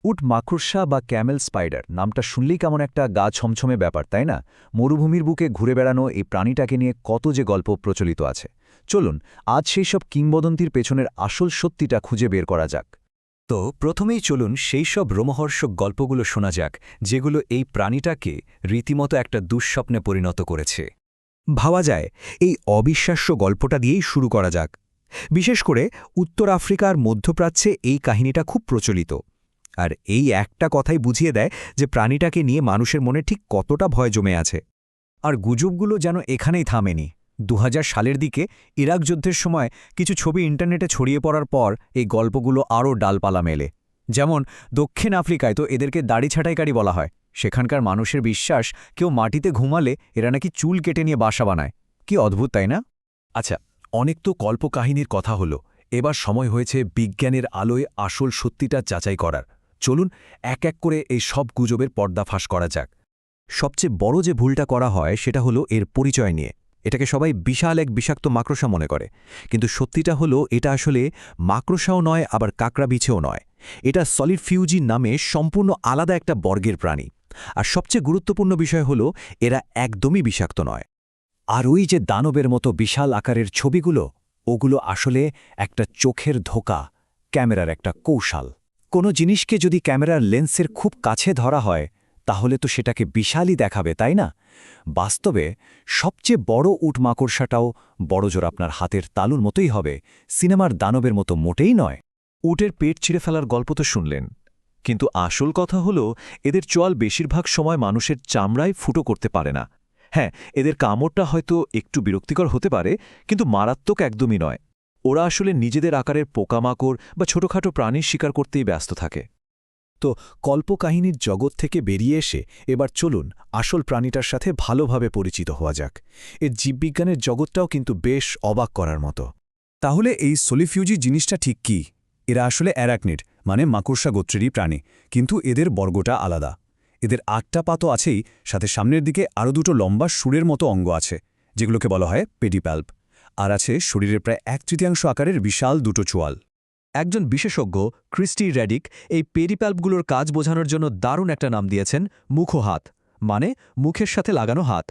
উট মাকড়সা বা ক্যামেল স্পাইডার নামটা শুনলেই কেমন একটা গা ছমছমে ব্যাপার, তাই না? মরুভূমির বুকে ঘুরে বেড়ানো এই প্রাণীটাকে নিয়ে কত যে গল্প প্রচলিত আছে। চলুন আজ সেই সব কিংবদন্তির পেছনের আসল সত্যিটা খুঁজে বের করা যাক। তো প্রথমেই চলুন সেই সব রোমহর্ষক গল্পগুলো শোনা যাক, যেগুলো এই প্রাণীটাকে রীতিমতো একটা দুঃস্বপ্নে পরিণত করেছে। ভাবা যায় এই অবিশ্বাস্য গল্পটা দিয়েই শুরু করা যাক। বিশেষ করে উত্তর আফ্রিকার মধ্যপ্রাচ্যে এই কাহিনীটা খুব প্রচলিত। আর এই একটা কথাই বুঝিয়ে দেয় যে প্রাণীটাকে নিয়ে মানুষের মনে ঠিক কতটা ভয় জমে আছে। আর গুজবগুলো যেন এখানেই থামেনি। ২০০০ সালের দিকে ইরাক যুদ্ধের সময় কিছু ছবি ইন্টারনেটে ছড়িয়ে পড়ার পর এই গল্পগুলো আরও ডালপালা মেলে। যেমন দক্ষিণ আফ্রিকায় তো এদেরকে দাড়ি ছাঁটাইকারী বলা হয়। সেখানকার মানুষের বিশ্বাস কেউ মাটিতে ঘুমালে এরা নাকি চুল কেটে নিয়ে বাসা বানায়। কি অদ্ভুত, তাই না? আচ্ছা, অনেক তো কল্পকাহিনীর কথা হলো, এবার সময় হয়েছে বিজ্ঞানের আলোয় আসল সত্যিটা যাচাই করার। চলুন এক এক করে এই সব গুজবের পর্দাফাঁস করা যাক। সবচেয়ে বড় যে ভুলটা করা হয় সেটা হলো এর পরিচয় নিয়ে। এটাকে সবাই বিশাল এক বিষাক্ত মাকড়সা মনে করে, কিন্তু সত্যিটা হলো এটা আসলে মাকড়সাও নয়, আবার কাকড়া বিছেও নয়। এটা সলিড ফিউজি নামে সম্পূর্ণ আলাদা একটা বর্গের প্রাণী। আর সবচেয়ে গুরুত্বপূর্ণ বিষয় হলো এরা একদমই বিষাক্ত নয়। আর ওই যে দানবের মতো বিশাল আকারের ছবিগুলো, ওগুলো আসলে একটা চোখের ধোঁকা, ক্যামেরার একটা কৌশল। কোনো জিনিসকে যদি ক্যামেরার লেন্সের খুব কাছে ধরা হয় তাহলে তো সেটাকে বিশালই দেখাবে, তাই না? বাস্তবে সবচেয়ে বড় উট মাকড়সাটাও বড়জোর আপনার হাতের তালুর মতোই হবে, সিনেমার দানবের মতো মোটেই নয়। উটের পেট ছিঁড়ে ফেলার গল্প তো শুনলেন, কিন্তু আসল কথা হলো এদের চোয়াল বেশিরভাগ সময় মানুষের চামড়ায় ফুটো করতে পারে না। হ্যাঁ, এদের কামড়টা হয়তো একটু বিরক্তিকর হতে পারে, কিন্তু মারাত্মক একদমই নয়। ওরা আসলে নিজেদের আকারের পোকামাকড় বা ছোটখাটো প্রাণীর শিকার করতেই ব্যস্ত থাকে। তো কল্পকাহিনীর জগৎ থেকে বেরিয়ে এসে এবার চলুন আসল প্রাণীটার সাথে ভালোভাবে পরিচিত হওয়া যাক। এর জীববিজ্ঞানের জগৎটাও কিন্তু বেশ অবাক করার মতো। তাহলে এই সলিফিউজি জিনিসটা ঠিক কি? এরা আসলে অ্যারাকনিড, মানে মাকড়সা গোত্রেরই প্রাণী, কিন্তু এদের বর্গটা আলাদা। এদের ৮টা পা তো আছেই, সাথে সামনের দিকে আরও দুটো লম্বা সুরের মতো অঙ্গ আছে, যেগুলোকে বলা হয় পেডিপ্যাল্প। আর আছে শরীরের প্রায় ১/৩ আকারের বিশাল দুটো চোয়াল। একজন বিশেষজ্ঞ ক্রিস্টি র্যাডিক এই পেরিপ্যাল্পগুলোর কাজ বোঝানোর জন্য দারুণ একটা নাম দিয়েছেন মুখোহাত, মানে মুখের সাথে লাগানো হাত।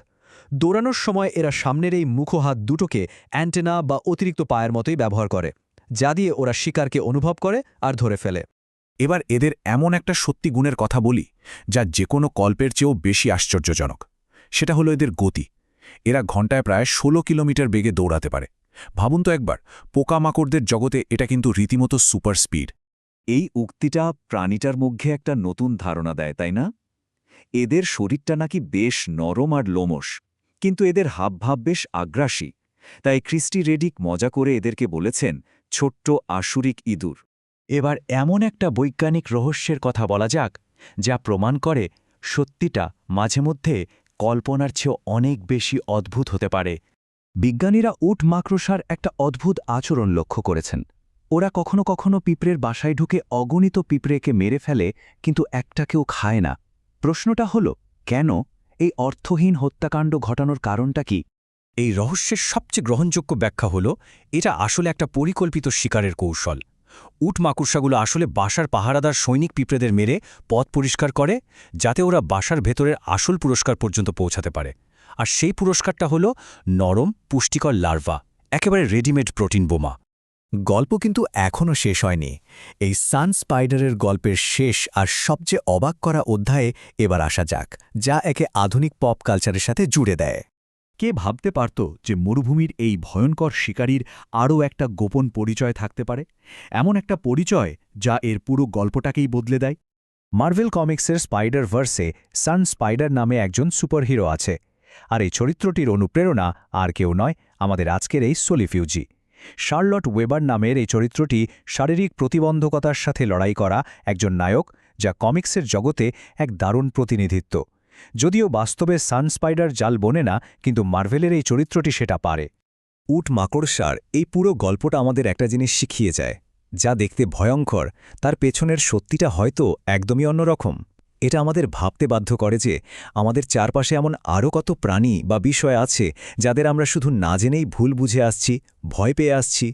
দৌড়ানোর সময় এরা সামনের এই মুখোহাত দুটোকে অ্যান্টেনা বা অতিরিক্ত পায়ের মতোই ব্যবহার করে, যা দিয়ে ওরা শিকারকে অনুভব করে আর ধরে ফেলে। এবার এদের এমন একটা সত্যি গুণের কথা বলি, যা যে কোনো কল্পের চেয়েও বেশি আশ্চর্যজনক। সেটা হলো এদের গতি। এরা ঘণ্টায় প্রায় ১৬ কিলোমিটার বেগে দৌড়াতে পারে। ভাবুন তো একবার, পোকামাকড়দের জগতে এটা কিন্তু রীতিমতো সুপার স্পিড। এই উক্তিটা প্রাণীটার মুখে একটা নতুন ধারণা দেয়, তাই না? এদের শরীরটা নাকি বেশ নরম আর লোমশ, কিন্তু এদের হাবভাব বেশ আগ্রাসী। তাই ক্রিস্টি রেডিক মজা করে এদেরকে বলেছেন ছোট্ট আসুরিক ইঁদুর। এবার এমন একটা বৈজ্ঞানিক রহস্যের কথা বলা যাক, যা প্রমাণ করে সত্যিটা মাঝে মধ্যে কল্পনার চেয়েও অনেক বেশি অদ্ভুত হতে পারে। বিজ্ঞানীরা উট মাকড়সার একটা অদ্ভুত আচরণ লক্ষ্য করেছেন। ওরা কখনো কখনো পিঁপড়ের বাসায় ঢুকে অগণিত পিঁপড়েকে মেরে ফেলে, কিন্তু একটাকেও খায় না। প্রশ্নটা হলো, কেন? এই অর্থহীন হত্যাকাণ্ড ঘটানোর কারণটা কি? এই রহস্যের সবচেয়ে গ্রহণযোগ্য ব্যাখ্যা হল এটা আসলে একটা পরিকল্পিত শিকারের কৌশল। উট মাকড়সাগুলো আসলে বাসার পাহারাদার সৈনিক পিঁপড়েদের মেরে পথ পরিষ্কার করে, যাতে ওরা বাসার ভেতরের আসল পুরস্কার পর্যন্ত পৌঁছাতে পারে। আর সেই পুরস্কারটা হলো নরম পুষ্টিকর লার্ভা, একেবারে রেডিমেড প্রোটিন বোমা। গল্প কিন্তু এখনও শেষ হয়নি। এই সান স্পাইডারের গল্পের শেষ আর সবচেয়ে অবাক করা অধ্যায়ে এবার আসা যাক, যা একে আধুনিক পপ কালচারের সাথে জুড়ে দেয়। কে ভাবতে পারত যে মরুভূমির এই ভয়ঙ্কর শিকারীর আরও একটা গোপন পরিচয় থাকতে পারে? এমন একটা পরিচয় যা এর পুরো গল্পটাকেই বদলে দেয়। মার্ভেল কমিক্সের স্পাইডার ভার্সে সান স্পাইডার নামে একজন সুপারহিরো আছে, আর এই চরিত্রটির অনুপ্রেরণা আর কেউ নয়, আমাদের আজকের এই সলিফিউজি। শার্লট ওয়েবার নামের এই চরিত্রটি শারীরিক প্রতিবন্ধকতার সাথে লড়াই করা একজন নায়ক, যা কমিক্সের জগতে এক দারুণ প্রতিনিধিত্ব। যদিও বাস্তবে সান স্পাইডার জাল বোনে না, কিন্তু মার্ভেলের এই চরিত্রটি সেটা পারে। উট মাকড়সার এই পুরো গল্পটা আমাদের একটা জিনিস শিখিয়ে যায়, যা দেখতে ভয়ঙ্কর তার পেছনের সত্যিটা হয়তো একদমই অন্যরকম। এটা আমাদের ভাবতে বাধ্য করে যে আমাদের চারপাশে এমন আরও কত প্রাণী বা বিষয় আছে যাদের আমরা শুধু না জেনেই ভুল বুঝে আসছি, ভয় পেয়ে আসছি।